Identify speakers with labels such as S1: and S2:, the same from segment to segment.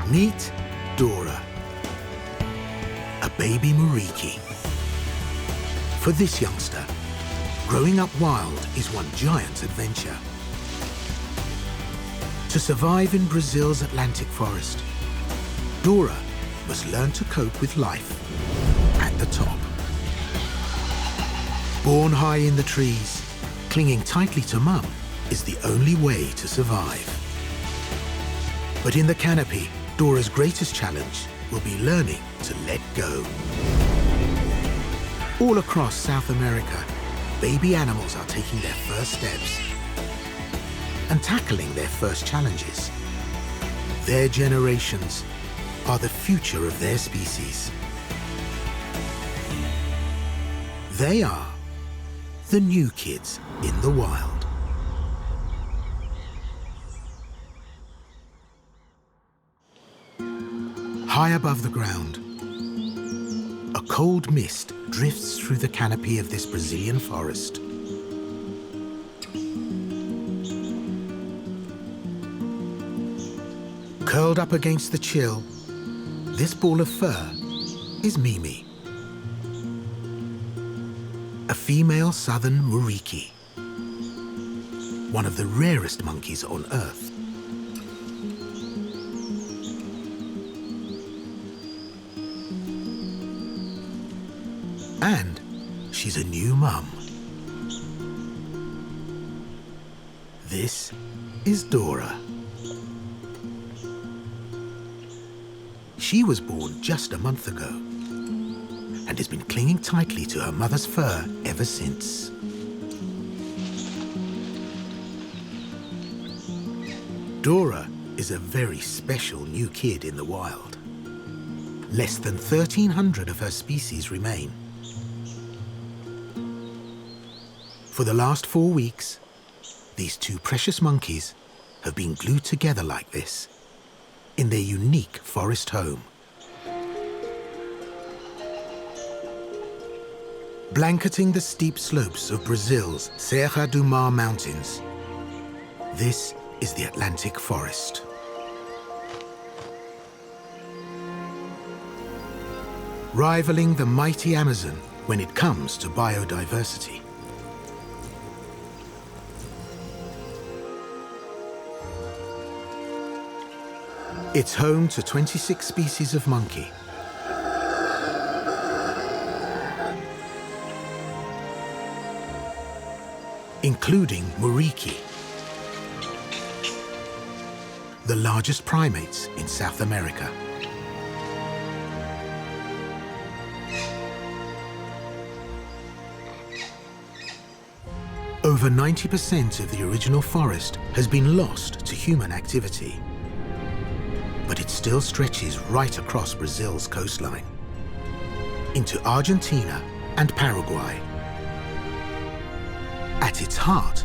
S1: Meet Dora, a baby muriqui. For this youngster, growing up wild is one giant adventure. To survive in Brazil's Atlantic forest, Dora must learn to cope with life at the top. Born high in the trees, clinging tightly to mum is the only way to survive. But in the canopy, Dora's greatest challenge will be learning to let go. All across South America, baby animals are taking their first steps and tackling their first challenges. Their generations are the future of their species. They are the new kids in the wild. High above the ground, a cold mist drifts through the canopy of this Brazilian forest. Curled up against the chill, this ball of fur is Mimi, a female southern muriqui, one of the rarest monkeys on Earth. And she's a new mum. This is Dora. She was born just a month ago and has been clinging tightly to her mother's fur ever since. Dora is a very special new kid in the wild. Less than 1,300 of her species remain. For the last 4 weeks, these two precious monkeys have been glued together like this in their unique forest home. Blanketing the steep slopes of Brazil's Serra do Mar mountains, this is the Atlantic forest. Rivaling the mighty Amazon when it comes to biodiversity. It's home to 26 species of monkey, including muriqui, the largest primates in South America. Over 90% of the original forest has been lost to human activity, but it still stretches right across Brazil's coastline, into Argentina and Paraguay. At its heart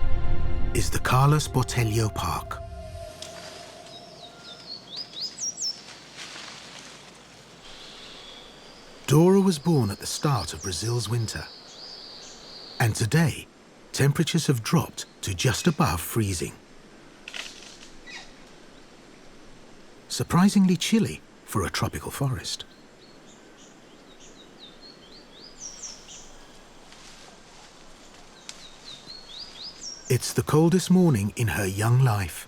S1: is the Carlos Botelho Park. Dora was born at the start of Brazil's winter, and today temperatures have dropped to just above freezing. Surprisingly chilly for a tropical forest. It's the coldest morning in her young life,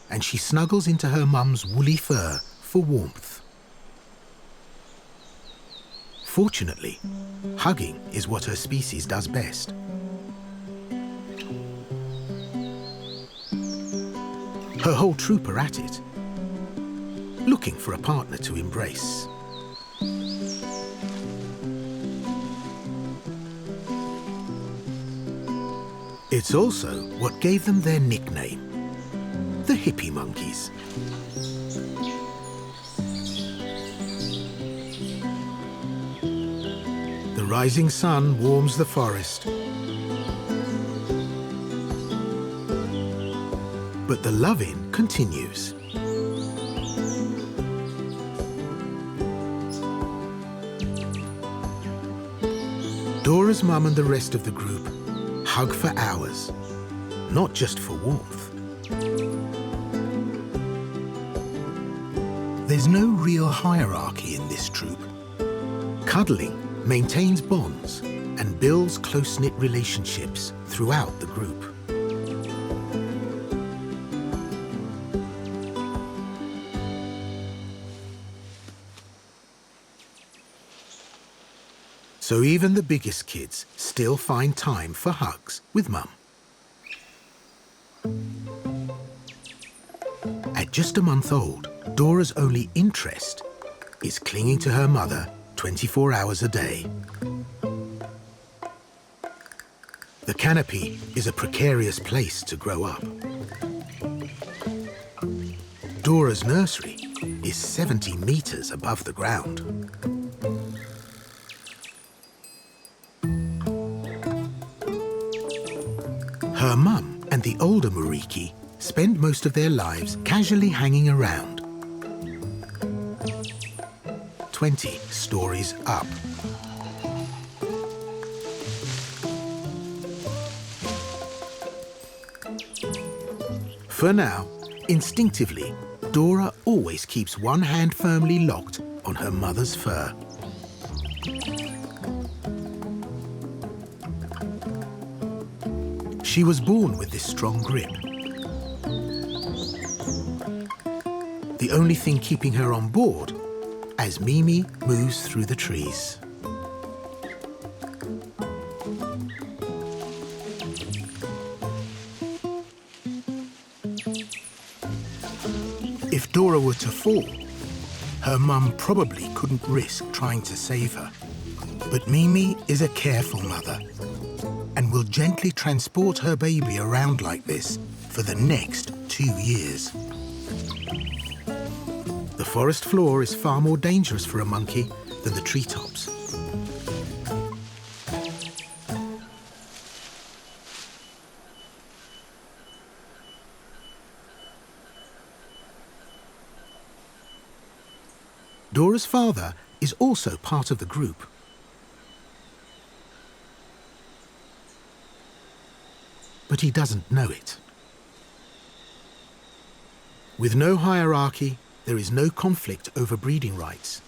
S1: and she snuggles into her mum's woolly fur for warmth. Fortunately, hugging is what her species does best. Her whole troop are at it, looking for a partner to embrace. It's also what gave them their nickname, the hippie monkeys. The rising sun warms the forest, but the loving continues. Dora's mum and the rest of the group hug for hours, not just for warmth. there's no real hierarchy in this troop. Cuddling maintains bonds and builds close-knit relationships throughout the group. So even the biggest kids still find time for hugs with Mum. At just a month old, Dora's only interest is clinging to her mother 24 hours a day. The Canopy is a precarious place to grow up. Dora's nursery is 70 meters above the ground. Her mum and the older muriqui spend most of their lives casually hanging around. 20 stories up. For now, instinctively, Dora always keeps one hand firmly locked on her mother's fur. She was born with this strong grip. The only thing keeping her on board as Mimi moves through the trees. If Dora were to fall, her mum probably couldn't risk trying to save her. But Mimi is a careful mother and will gently transport her baby around like this for the next 2 years. The forest floor is far more dangerous for a monkey than the treetops. Dora's father is also part of the group. But he doesn't know it. With no hierarchy, there is no conflict over breeding rights.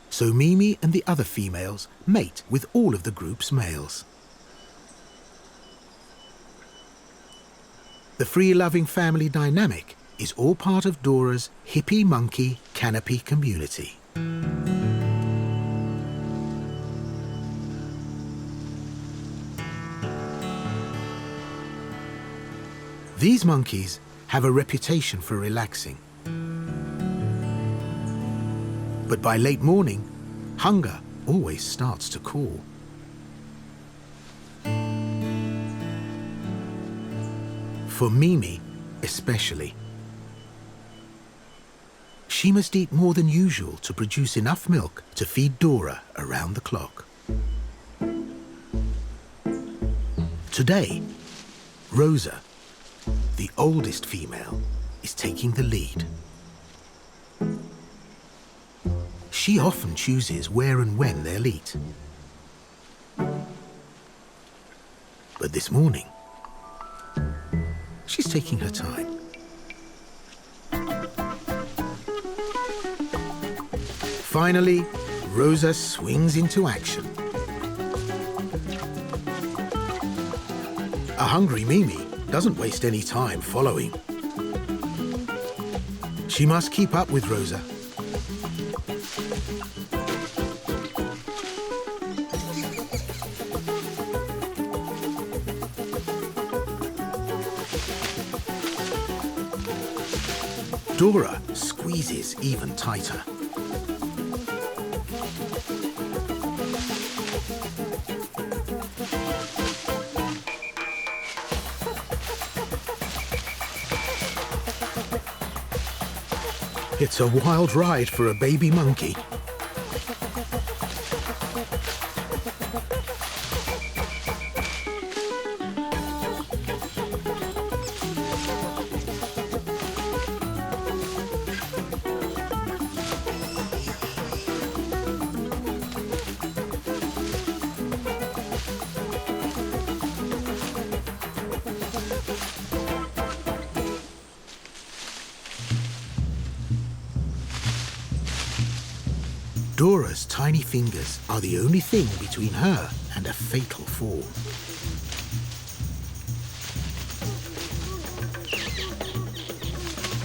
S1: So Mimi and the other females mate with all of the group's males. The free-loving family dynamic is all part of Dora's hippie monkey Canopy community. These monkeys have a reputation for relaxing. But by late morning, hunger always starts to call. For Mimi, especially. She must eat more than usual to produce enough milk to feed Dora around the clock. Today, Rosa, the oldest female, is taking the lead. She often chooses where and when they'll eat. But this morning, she's taking her time. Finally, Rosa swings into action. A hungry Mimi doesn't waste any time following. She must keep up with Rosa. Dora squeezes even tighter. It's a wild ride for a baby monkey. Dora's tiny fingers are the only thing between her and a fatal fall.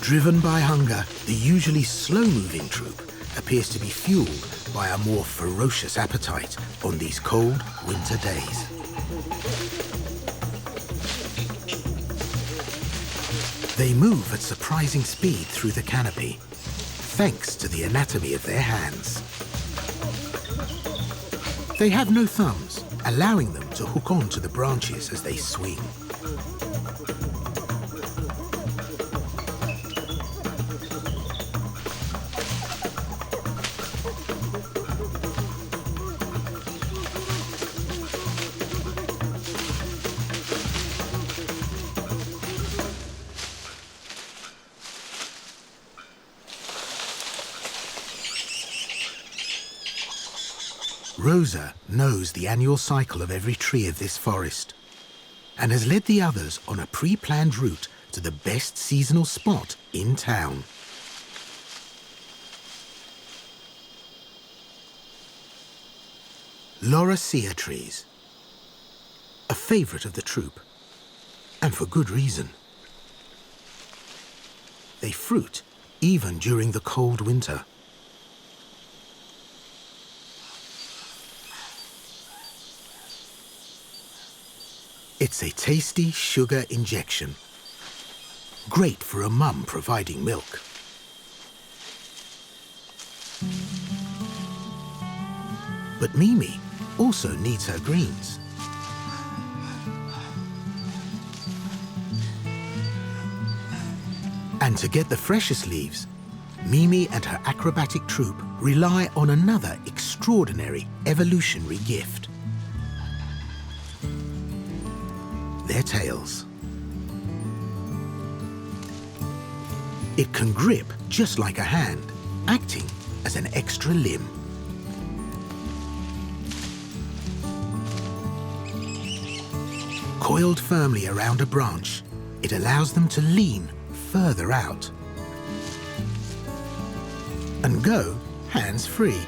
S1: Driven by hunger, the usually slow-moving troop appears to be fueled by a more ferocious appetite on these cold winter days. They move at surprising speed through the canopy, thanks to the anatomy of their hands. They have no thumbs, allowing them to hook on to the branches as they swing. Rosa knows the annual cycle of every tree of this forest and has led the others on a pre-planned route to the best seasonal spot in town. Lauracia trees, a favourite of the troop, and for good reason. They fruit even during the cold winter. It's a tasty sugar injection, great for a mum providing milk. But Mimi also needs her greens. And to get the freshest leaves, Mimi and her acrobatic troupe rely on another extraordinary evolutionary gift. Their tails. It can grip just like a hand, acting as an extra limb. Coiled firmly around a branch, it allows them to lean further out and go hands-free.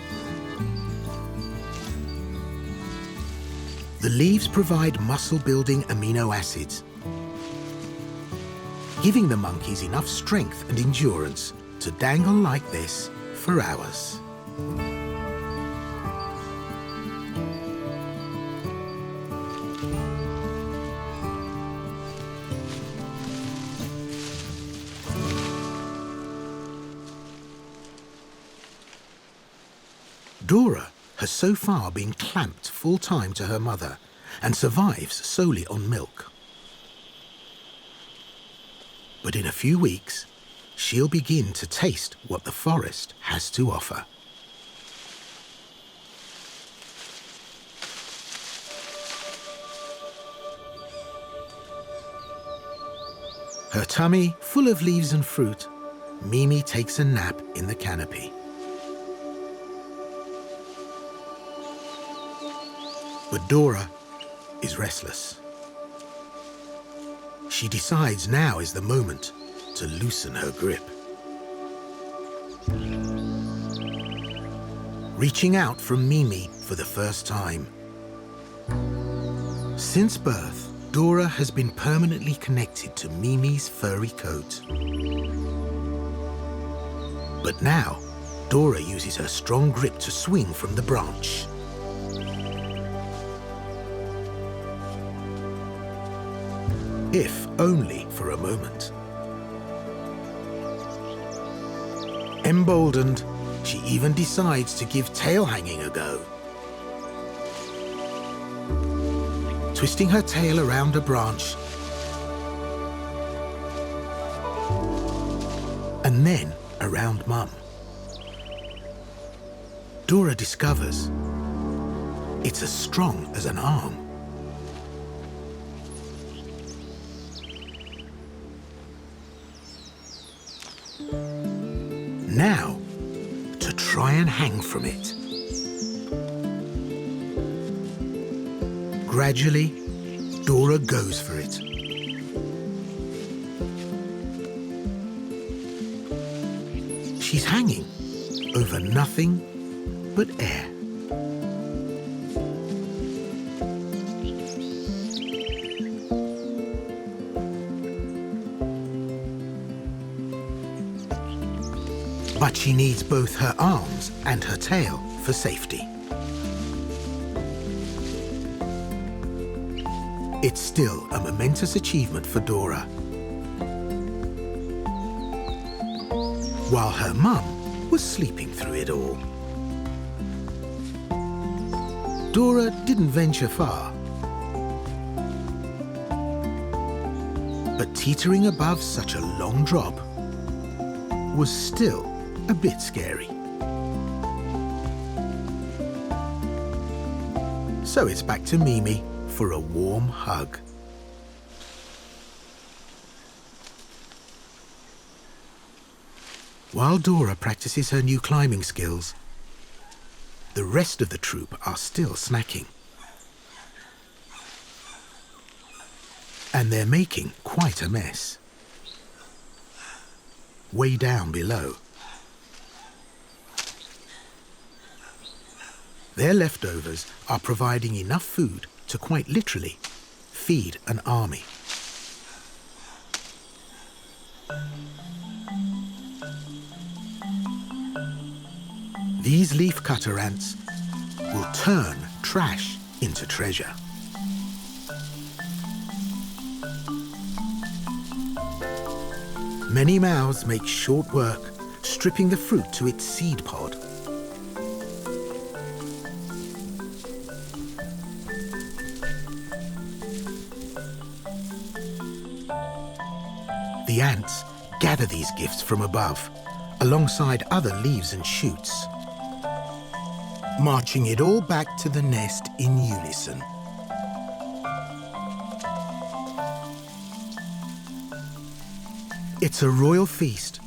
S1: The leaves provide muscle-building amino acids, giving the monkeys enough strength and endurance to dangle like this for hours. Dora has so far been clamped full-time to her mother and survives solely on milk. But in a few weeks, she'll begin to taste what the forest has to offer. Her tummy full of leaves and fruit, Mimi takes a nap in the canopy. But Dora is restless. She decides now is the moment to loosen her grip. Reaching out from Mimi for the first time. Since birth, Dora has been permanently connected to Mimi's furry coat. But now, Dora uses her strong grip to swing from the branch. If only for a moment. Emboldened, she even decides to give tail hanging a go. Twisting her tail around a branch, and then around Mum. Dora discovers it's as strong as an arm. Now, to try and hang from it. Gradually, Dora goes for it. She's hanging over nothing but air. But she needs both her arms and her tail for safety. It's still a momentous achievement for Dora. While her mum was sleeping through it all. Dora didn't venture far. But teetering above such a long drop was still a bit scary. So it's back to Mimi for a warm hug. While Dora practices her new climbing skills, the rest of the troop are still snacking. And they're making quite a mess. Way down below. Their leftovers are providing enough food to quite literally feed an army. These leafcutter ants will turn trash into treasure. Many mouths make short work, stripping the fruit to its seed pod. The ants gather these gifts from above, alongside other leaves and shoots, marching it all back to the nest in unison. It's a royal feast.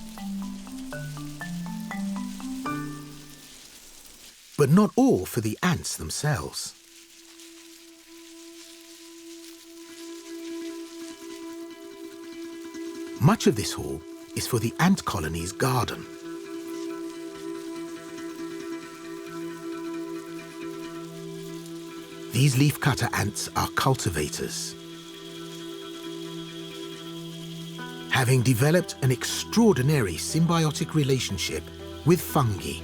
S1: But not all for the ants themselves. Much of this haul is for the ant colony's garden. These leafcutter ants are cultivators. Having developed an extraordinary symbiotic relationship with fungi.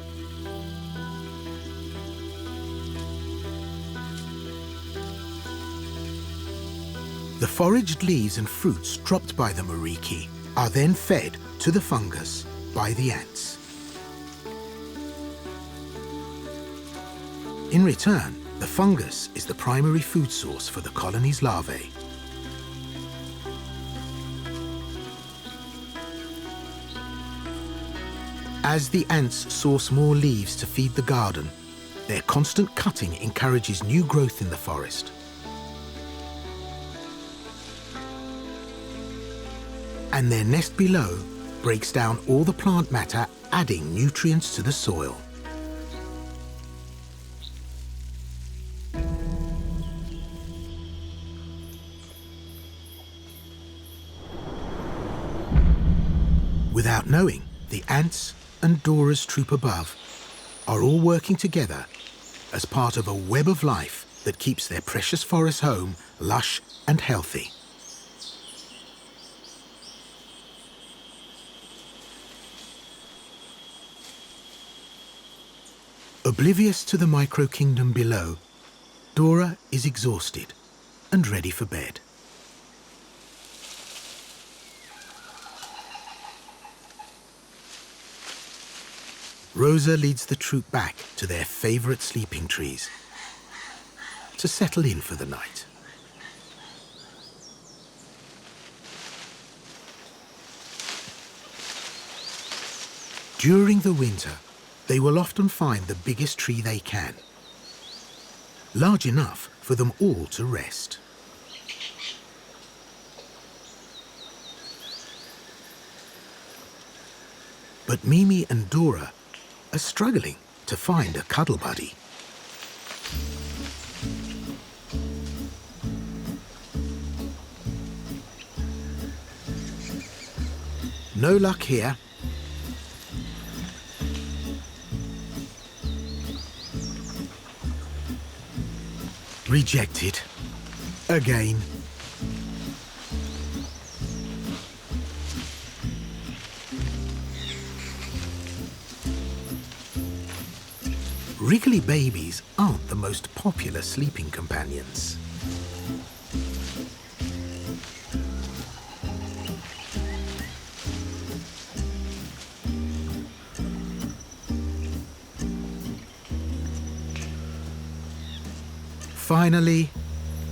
S1: The foraged leaves and fruits dropped by the muriqui are then fed to the fungus by the ants. In return, the fungus is the primary food source for the colony's larvae. As the ants source more leaves to feed the garden, their constant cutting encourages new growth in the forest. And their nest below breaks down all the plant matter, adding nutrients to the soil. Without knowing, the ants and Dora's troop above are all working together as part of a web of life that keeps their precious forest home lush and healthy. Oblivious to the micro-kingdom below, Dora is exhausted and ready for bed. Rosa leads the troop back to their favourite sleeping trees to settle in for the night. During the winter, they will often find the biggest tree they can, large enough for them all to rest. But Mimi and Dora are struggling to find a cuddle buddy. No luck here. Rejected. Again. Wriggly babies aren't the most popular sleeping companions. Finally,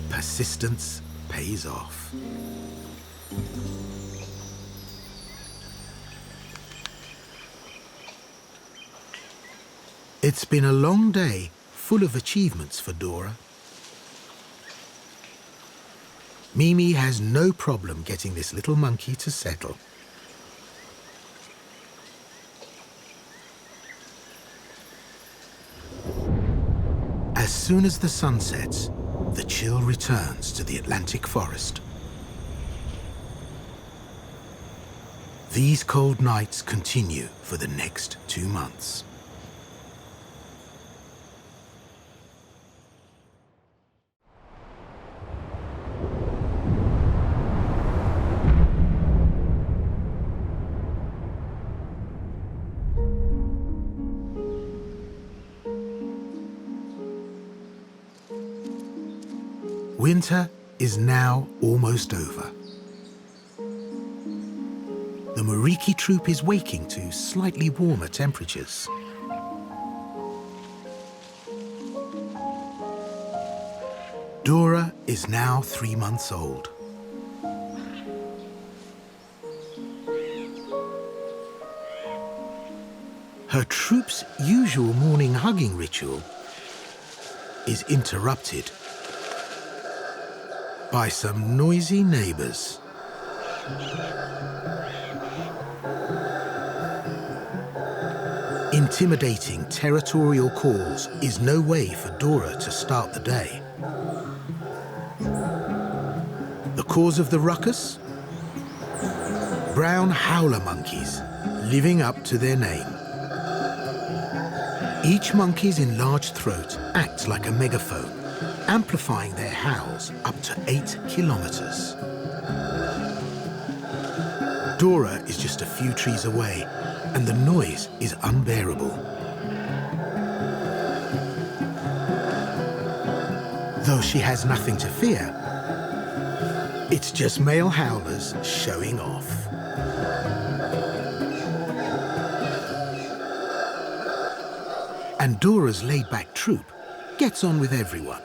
S1: persistence pays off. It's been a long day, full of achievements for Dora. Mimi has no problem getting this little monkey to settle. As soon as the sun sets, the chill returns to the Atlantic forest. These cold nights continue for the next 2 months. Winter is now almost over. The muriqui troop is waking to slightly warmer temperatures. Dora is now 3 months old. Her troop's usual morning hugging ritual is interrupted by some noisy neighbors. Intimidating territorial calls is no way for Dora to start the day. The cause of the ruckus? Brown howler monkeys, living up to their name. Each monkey's enlarged throat acts like a megaphone, amplifying their howls up to 8 kilometers. Dora is just a few trees away, and the noise is unbearable. Though she has nothing to fear, it's just male howlers showing off. And Dora's laid-back troop gets on with everyone.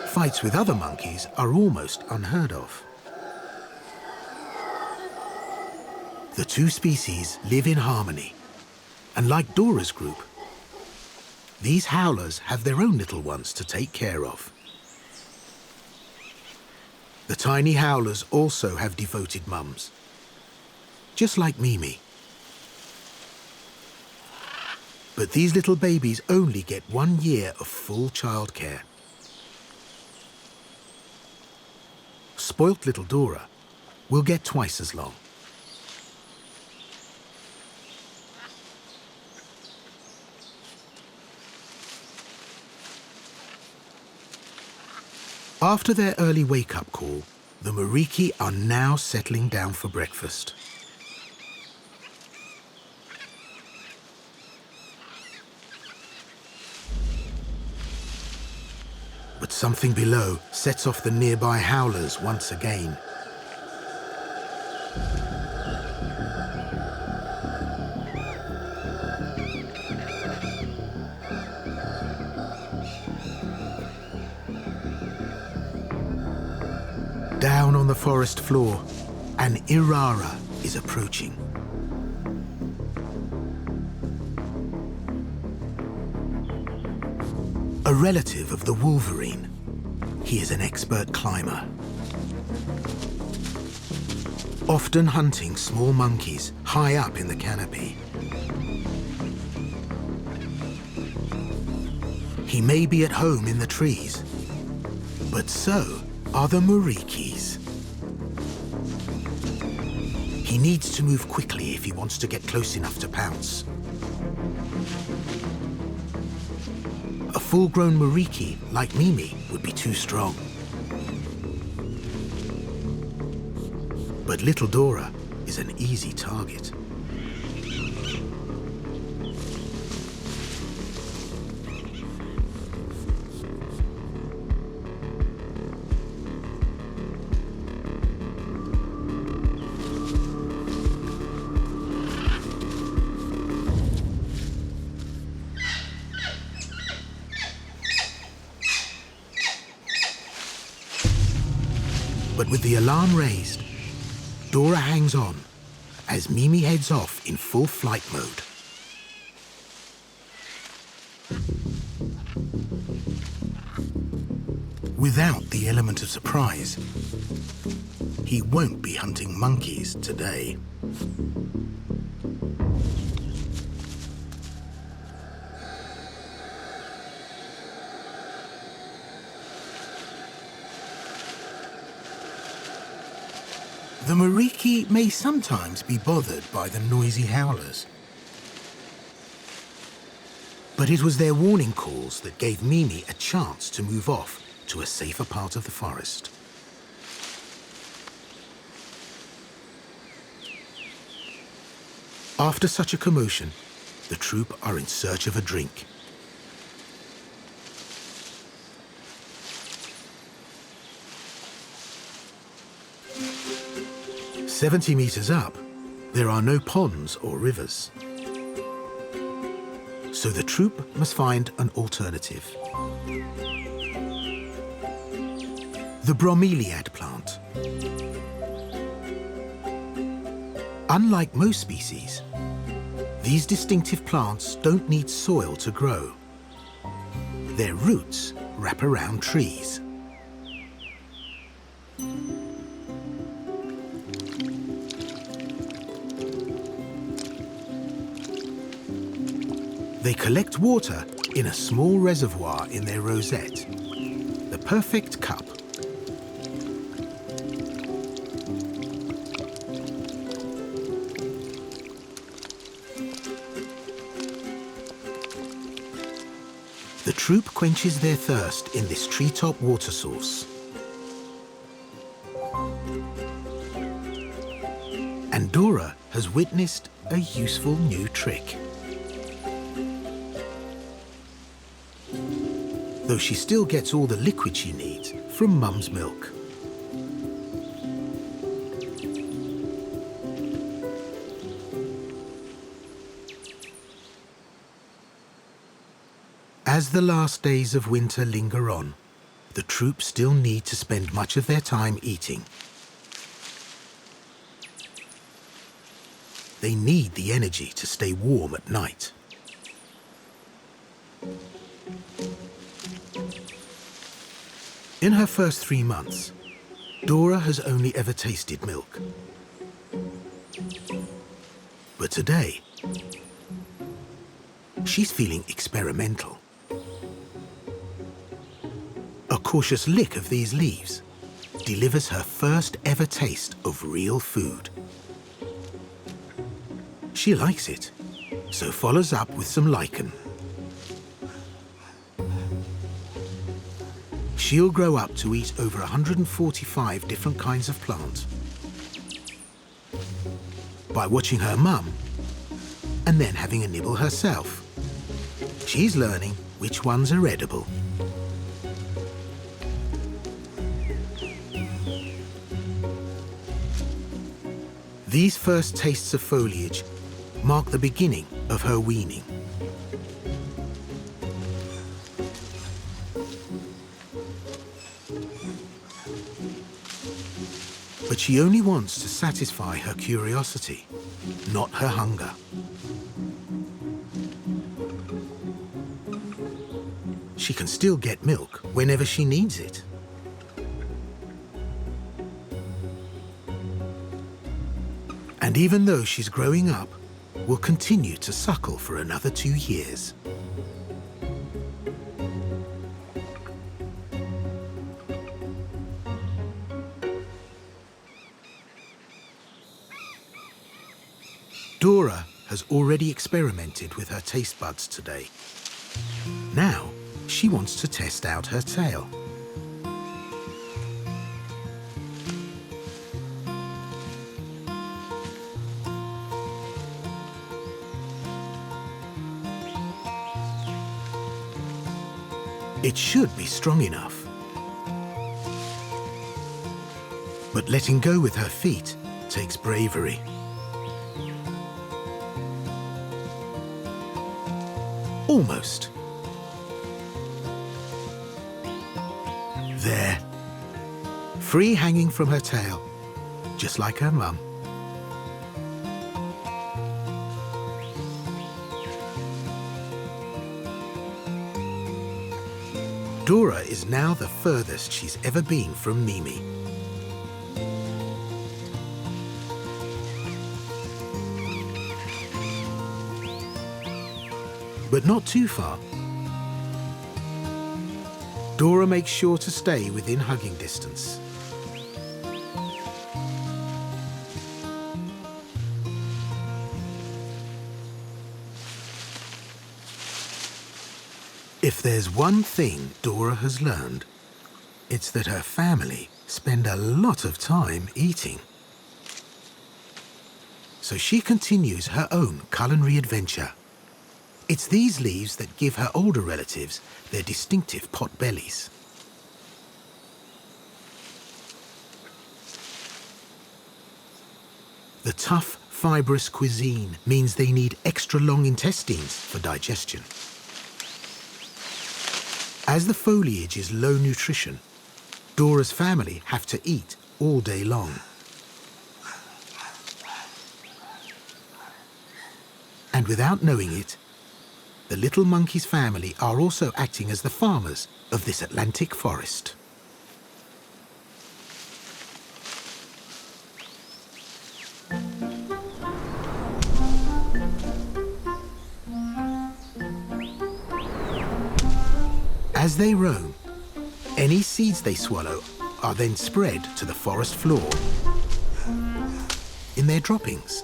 S1: Fights with other monkeys are almost unheard of. The two species live in harmony, and like Dora's group, these howlers have their own little ones to take care of. The tiny howlers also have devoted mums, just like Mimi. But these little babies only get 1 year of full childcare. Spoilt little Dora will get twice as long. After their early wake-up call, the muriqui are now settling down for breakfast. But something below sets off the nearby howlers once again. Down on the forest floor, an irara is approaching. A relative of the wolverine, he is an expert climber. Often hunting small monkeys high up in the canopy. He may be at home in the trees, but so are the muriquis. He needs to move quickly if he wants to get close enough to pounce. A full-grown muriqui, like Mimi, would be too strong. But little Dora is an easy target. But with the alarm raised, Dora hangs on as Mimi heads off in full flight mode. Without the element of surprise, he won't be hunting monkeys today. The muriqui may sometimes be bothered by the noisy howlers. But it was their warning calls that gave Mimi a chance to move off to a safer part of the forest. After such a commotion, the troop are in search of a drink. "70 meters up, there are no ponds or rivers. So the troop must find an alternative. The bromeliad plant. Unlike most species, these distinctive plants don't need soil to grow. Their roots wrap around trees. They collect water in a small reservoir in their rosette, the perfect cup. The troop quenches their thirst in this treetop water source. And Dora has witnessed a useful new trick. Though she still gets all the liquid she needs from Mum's milk. As the last days of winter linger on, the troop still need to spend much of their time eating. They need the energy to stay warm at night. In her first 3 months, Dora has only ever tasted milk. But today, she's feeling experimental. A cautious lick of these leaves delivers her first ever taste of real food. She likes it, so follows up with some lichen. She'll grow up to eat over 145 different kinds of plant by watching her mum and then having a nibble herself. She's learning which ones are edible. These first tastes of foliage mark the beginning of her weaning. But she only wants to satisfy her curiosity, not her hunger. She can still get milk whenever she needs it. And even though she's growing up, will continue to suckle for another 2 years. Dora has already experimented with her taste buds today. Now, she wants to test out her tail. It should be strong enough. But letting go with her feet takes bravery. Almost. There. Free hanging from her tail, just like her mum. Dora is now the furthest she's ever been from Mimi. But not too far. Dora makes sure to stay within hugging distance. If there's one thing Dora has learned, it's that her family spend a lot of time eating. So she continues her own culinary adventure. It's these leaves that give her older relatives their distinctive pot bellies. The tough, fibrous cuisine means they need extra long intestines for digestion. As the foliage is low nutrition, Dora's family have to eat all day long. And without knowing it, the little monkey's family are also acting as the farmers of this Atlantic forest. As they roam, any seeds they swallow are then spread to the forest floor in their droppings.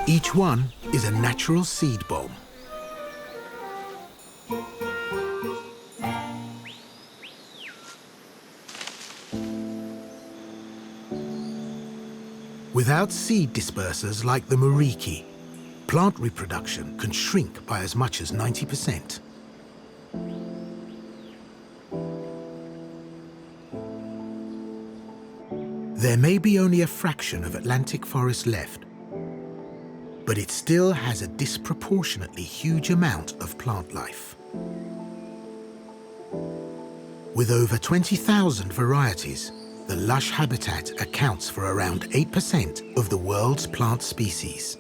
S1: Each one is a natural seed bomb. Without seed dispersers like the muriqui, plant reproduction can shrink by as much as 90%. There may be only a fraction of Atlantic forest left, but it still has a disproportionately huge amount of plant life. With over 20,000 varieties, the Lush Habitat accounts for around 8% of the world's plant species.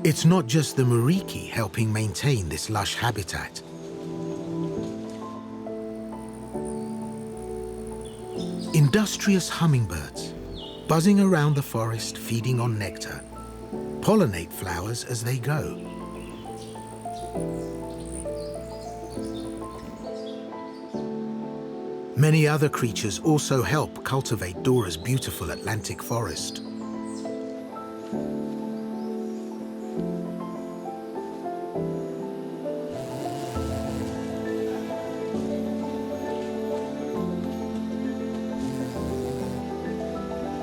S1: It's not just the muriqui helping maintain this lush habitat. Industrious hummingbirds, buzzing around the forest feeding on nectar, pollinate flowers as they go. Many other creatures also help cultivate Dora's beautiful Atlantic forest.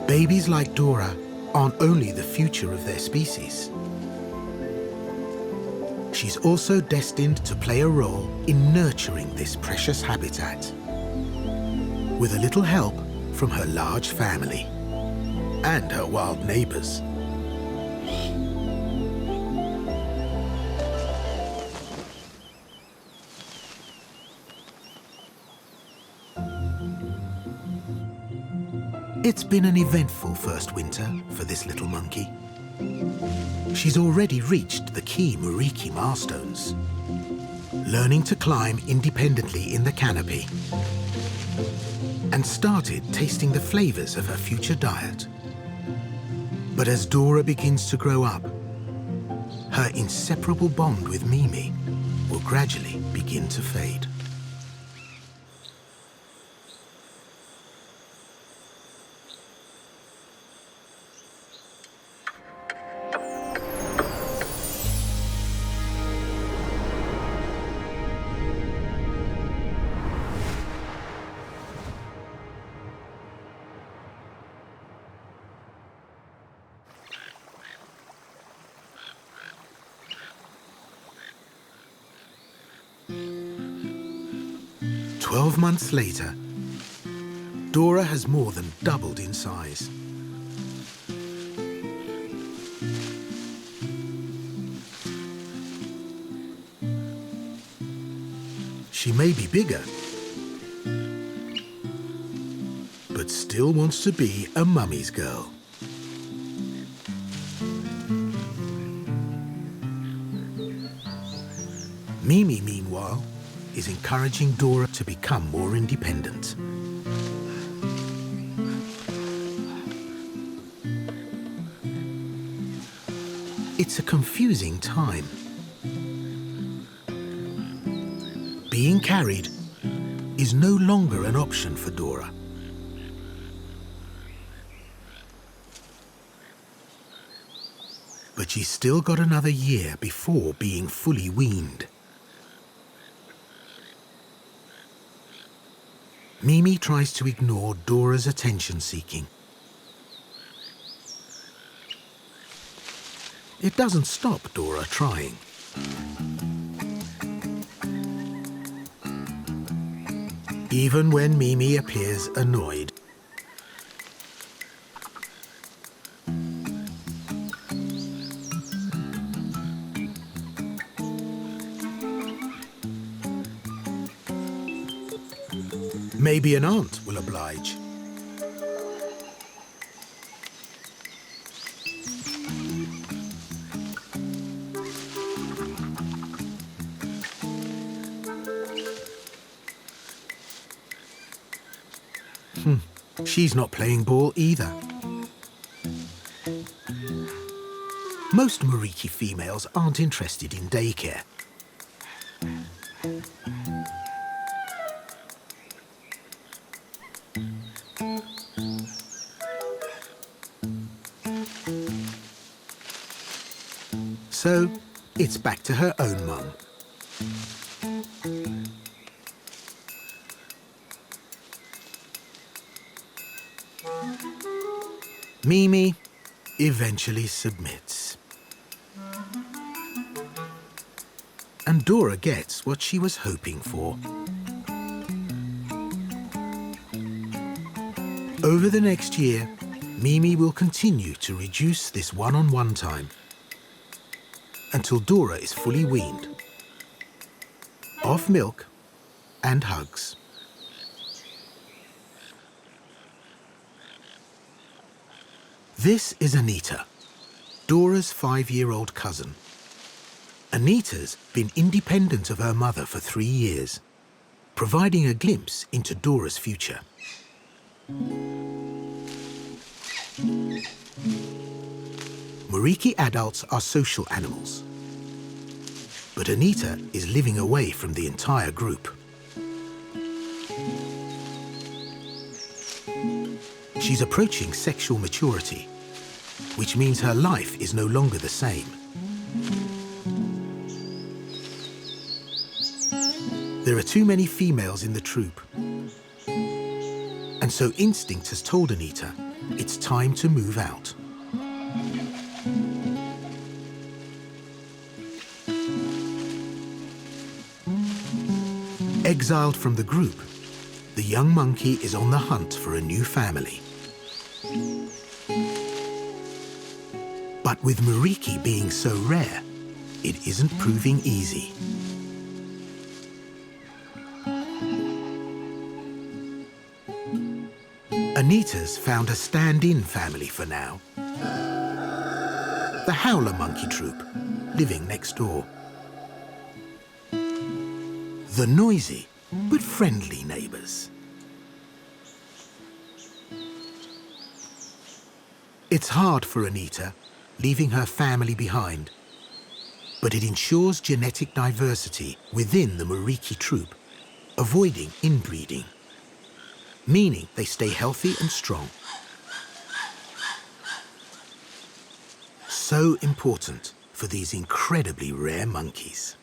S1: Babies like Dora aren't only the future of their species. She's also destined to play a role in nurturing this precious habitat, with a little help from her large family and her wild neighbors. It's been an eventful first winter for this little monkey. She's already reached the key muriqui milestones, learning to climb independently in the canopy, and started tasting the flavors of her future diet. But as Dora begins to grow up, her inseparable bond with Mimi will gradually begin to fade. 12 months later, Dora has more than doubled in size. She may be bigger, but still wants to be a mummy's girl. Mimi, meanwhile, is encouraging Dora to become more independent. It's a confusing time. Being carried is no longer an option for Dora. But she's still got another year before being fully weaned. Mimi tries to ignore Dora's attention-seeking. It doesn't stop Dora trying. Even when Mimi appears annoyed. Maybe an aunt will oblige. She's not playing ball either. Most muriqui females aren't interested in daycare. So, it's back to her own mum. Mimi eventually submits. And Dora gets what she was hoping for. Over the next year, Mimi will continue to reduce this one-on-one time until Dora is fully weaned, off milk and hugs. This is Anita, Dora's 5-year-old cousin. Anita's been independent of her mother for 3 years, providing a glimpse into Dora's future. Muriqui adults are social animals, but Anita is living away from the entire group. She's approaching sexual maturity, which means her life is no longer the same. There are too many females in the troop, and so instinct has told Anita it's time to move out. Exiled from the group, the young monkey is on the hunt for a new family. But with muriqui being so rare, it isn't proving easy. Anita's found a stand-in family for now. The Howler monkey troop, living next door. The noisy but friendly neighbours. It's hard for Anita, leaving her family behind, but it ensures genetic diversity within the muriqui troop, avoiding inbreeding, meaning they stay healthy and strong. So important for these incredibly rare monkeys.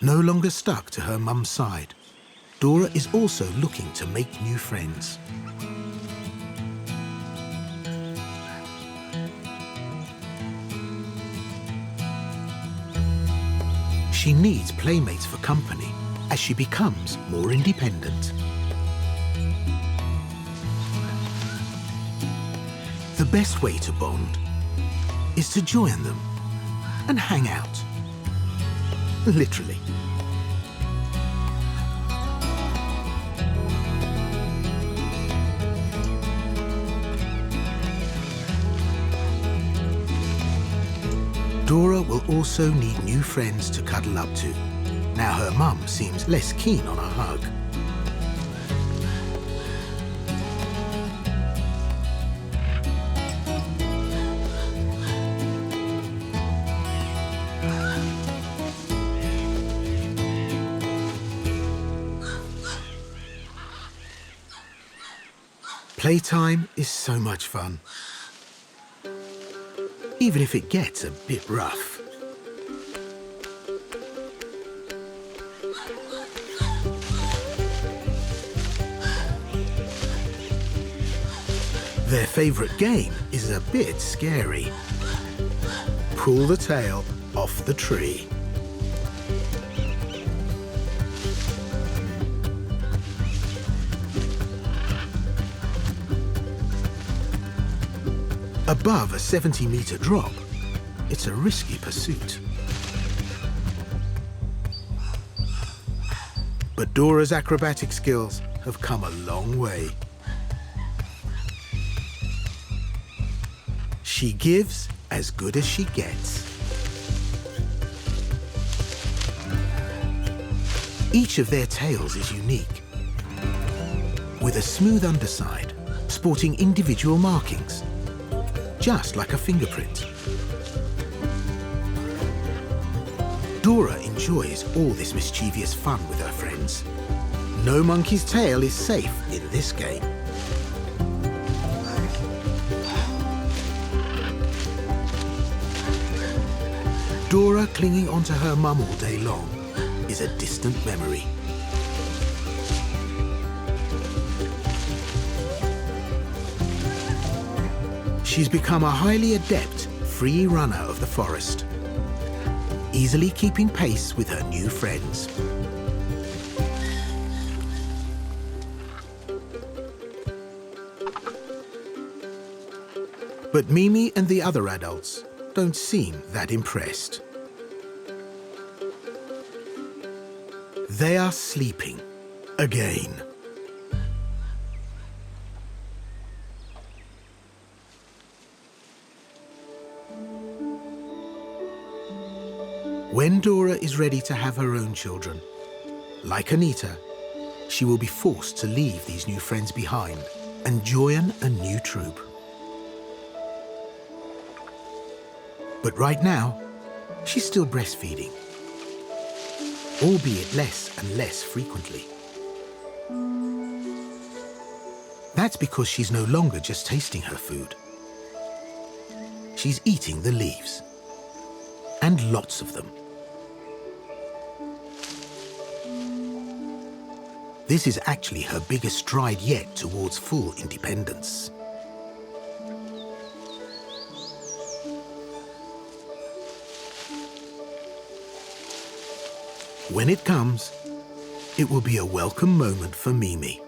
S1: No longer stuck to her mum's side, Dora is also looking to make new friends. she needs playmates for company as she becomes more independent. The best way to bond is to join them and hang out. Literally. Dora will also need new friends to cuddle up to. Now her mum seems less keen on a hug. Playtime is so much fun, even if it gets a bit rough. Their favourite game is a bit scary. Pull the tail off the tree. Above a 70-metre drop, it's a risky pursuit. But Dora's acrobatic skills have come a long way. She gives as good as she gets. Each of their tails is unique, with a smooth underside sporting individual markings, just like a fingerprint. Dora enjoys all this mischievous fun with her friends. No monkey's tail is safe in this game. Dora clinging onto her mum all day long is a distant memory. She's become a highly adept free runner of the forest, easily keeping pace with her new friends. But Mimi and the other adults don't seem that impressed. They are sleeping again. When Dora is ready to have her own children, like Anita, she will be forced to leave these new friends behind and join a new troop. But right now, she's still breastfeeding, albeit less and less frequently. That's because she's no longer just tasting her food. She's eating the leaves, and lots of them. This is actually her biggest stride yet towards full independence. When it comes, it will be a welcome moment for Mimi.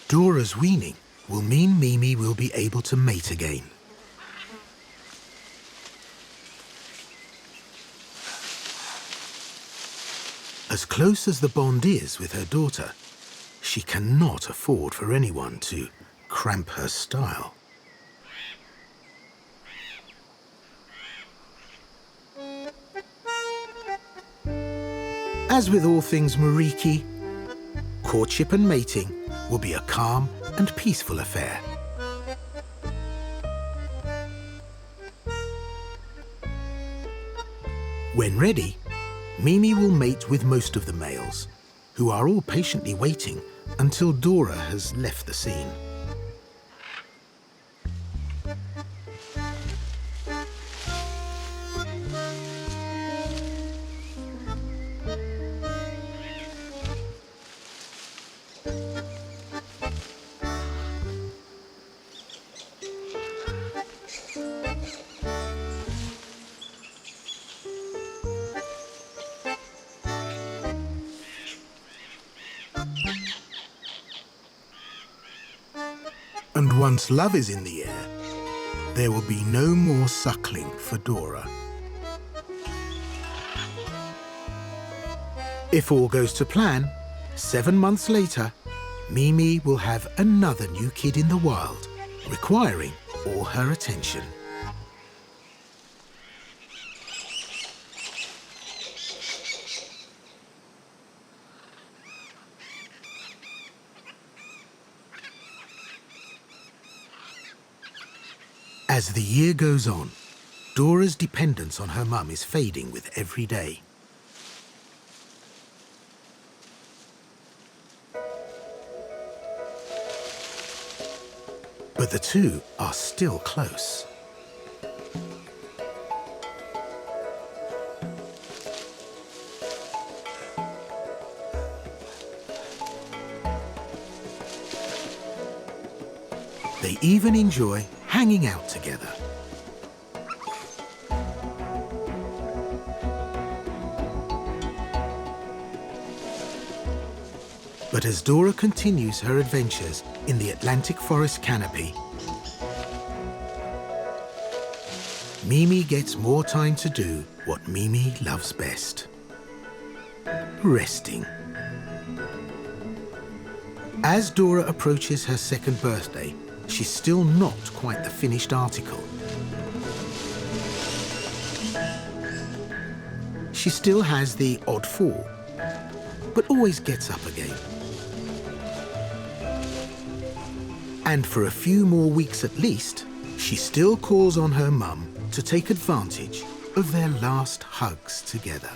S1: Dora's weaning will mean Mimi will be able to mate again. As close as the bond is with her daughter, she cannot afford for anyone to cramp her style. As with all things muriqui, courtship and mating will be a calm and peaceful affair. When ready, Mimi will mate with most of the males, who are all patiently waiting until Dora has left the scene. And once love is in the air, there will be no more suckling for Dora. If all goes to plan, 7 months later, Mimi will have another new kid in the wild, requiring all her attention. As the year goes on, Dora's dependence on her mum is fading with every day. But the two are still close. They even enjoy hanging out together. But as Dora continues her adventures in the Atlantic forest canopy, Mimi gets more time to do what Mimi loves best: resting. As Dora approaches her second birthday, she's still not quite the finished article. She still has the odd fall, but always gets up again. And for a few more weeks at least, she still calls on her mum to take advantage of their last hugs together.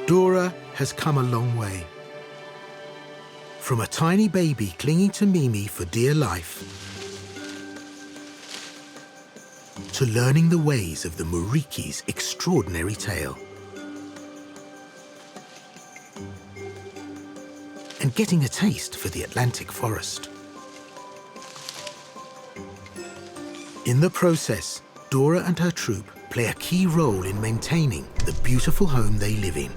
S1: Dora has come a long way. From a tiny baby clinging to Mimi for dear life, to learning the ways of the muriqui's extraordinary tale, and getting a taste for the Atlantic forest. In the process, Dora and her troop play a key role in maintaining the beautiful home they live in.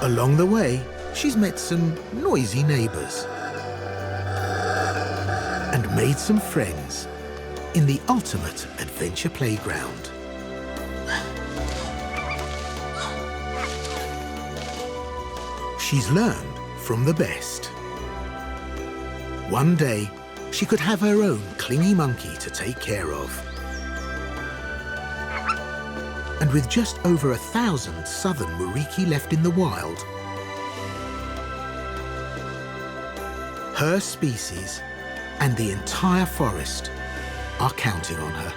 S1: Along the way, she's met some noisy neighbours and made some friends in the ultimate adventure playground. She's learned from the best. One day, she could have her own clingy monkey to take care of. And with just over 1,000 southern muriqui left in the wild, her species and the entire forest are counting on her.